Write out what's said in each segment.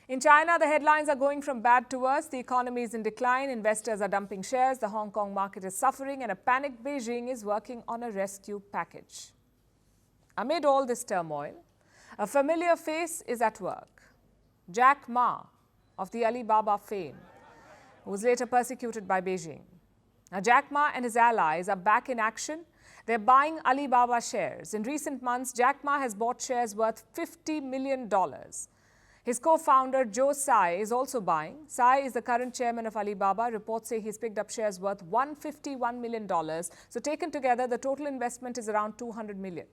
In China, the headlines are going from bad to worse. The economy is in decline, investors are dumping shares, the Hong Kong market is suffering, and a panicked Beijing is working on a rescue package. Amid all this turmoil, a familiar face is at work. Jack Ma of the Alibaba fame, who was later persecuted by Beijing. Now, Jack Ma and his allies are back in action. They're buying Alibaba shares. In recent months, Jack Ma has bought shares worth $50 million. His co-founder, Joe Tsai, is also buying. Tsai is the current chairman of Alibaba. Reports say he's picked up shares worth $151 million. So taken together, the total investment is around $200 million.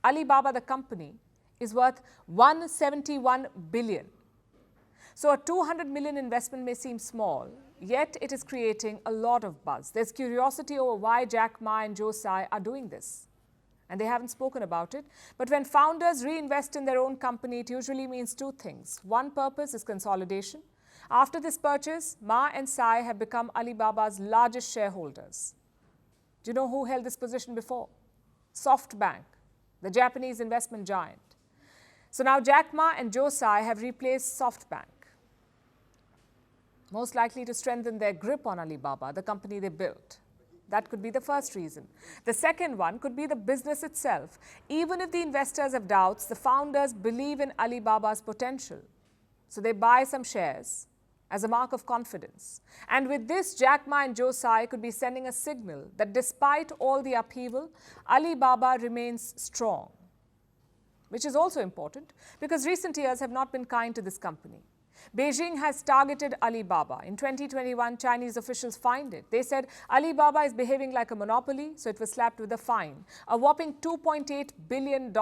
Alibaba, the company, is worth $171 billion. So a $200 million investment may seem small, yet it is creating a lot of buzz. There's curiosity over why Jack Ma and Joe Tsai are doing this. And they haven't spoken about it. But when founders reinvest in their own company, it usually means two things. One purpose is consolidation. After this purchase, Ma and Tsai have become Alibaba's largest shareholders. Do you know who held this position before? SoftBank, the Japanese investment giant. So now Jack Ma and Joe Tsai have replaced SoftBank, most likely to strengthen their grip on Alibaba, the company they built. That could be the first reason. The second one could be the business itself. Even if the investors have doubts, the founders believe in Alibaba's potential. So they buy some shares as a mark of confidence. And with this, Jack Ma and Joe Tsai could be sending a signal that despite all the upheaval, Alibaba remains strong. Which is also important because recent years have not been kind to this company. Beijing has targeted Alibaba. In 2021, Chinese officials fined it. They said Alibaba is behaving like a monopoly, so it was slapped with a fine, a whopping $2.8 billion.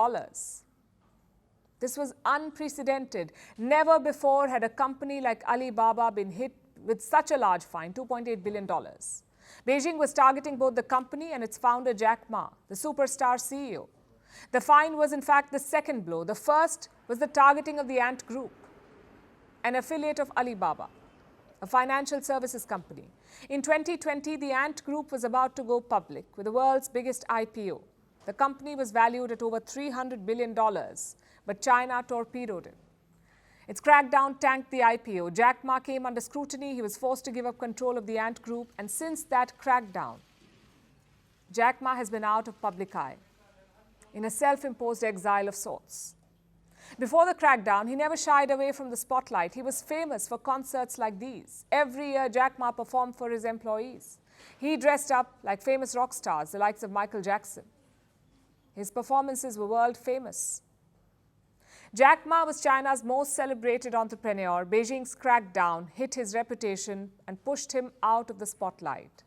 This was unprecedented. Never before had a company like Alibaba been hit with such a large fine, $2.8 billion. Beijing was targeting both the company and its founder, Jack Ma, the superstar CEO. The fine was in fact the second blow. The first was the targeting of the Ant Group, an affiliate of Alibaba, a financial services company. In 2020, the Ant Group was about to go public with the world's biggest IPO. The company was valued at over $300 billion, but China torpedoed it. Its crackdown tanked the IPO. Jack Ma came under scrutiny. He was forced to give up control of the Ant Group. And since that crackdown, Jack Ma has been out of public eye, in a self-imposed exile of sorts. Before the crackdown, he never shied away from the spotlight. He was famous for concerts like these. Every year, Jack Ma performed for his employees. He dressed up like famous rock stars, the likes of Michael Jackson. His performances were world famous. Jack Ma was China's most celebrated entrepreneur. Beijing's crackdown hit his reputation and pushed him out of the spotlight.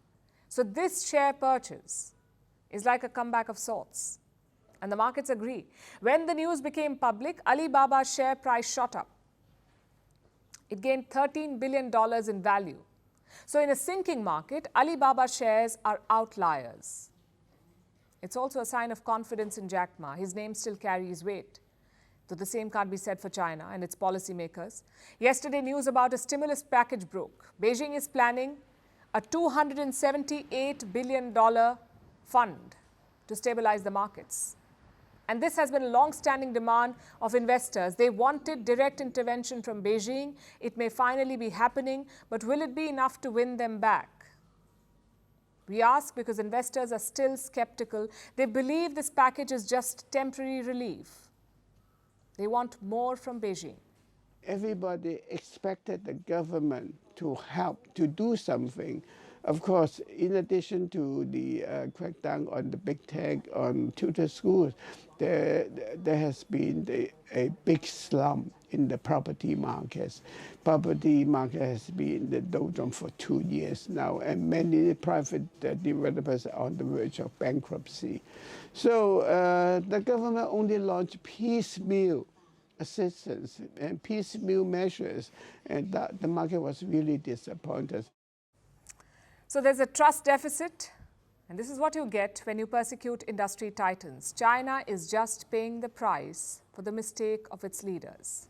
So this share purchase is like a comeback of sorts. And the markets agree. When the news became public, Alibaba's share price shot up. It gained $13 billion in value. So in a sinking market, Alibaba shares are outliers. It's also a sign of confidence in Jack Ma. His name still carries weight. Though the same can't be said for China and its policymakers. Yesterday, news about a stimulus package broke. Beijing is planning a $278 billion fund to stabilize the markets. And this has been a long-standing demand of investors. They wanted direct intervention from Beijing. It may finally be happening, but will it be enough to win them back? We ask because investors are still skeptical. They believe this package is just temporary relief. They want more from Beijing. Everybody expected the government to help, to do something. Of course, in addition to the crackdown on the big tech, on tutor schools, there has been a big slump in the property markets. Property market has been in the doldrums for 2 years now, and many private developers are on the verge of bankruptcy. So the government only launched piecemeal assistance and piecemeal measures, and the market was really disappointed. So there's a trust deficit, and this is what you get when you persecute industry titans. China is just paying the price for the mistake of its leaders.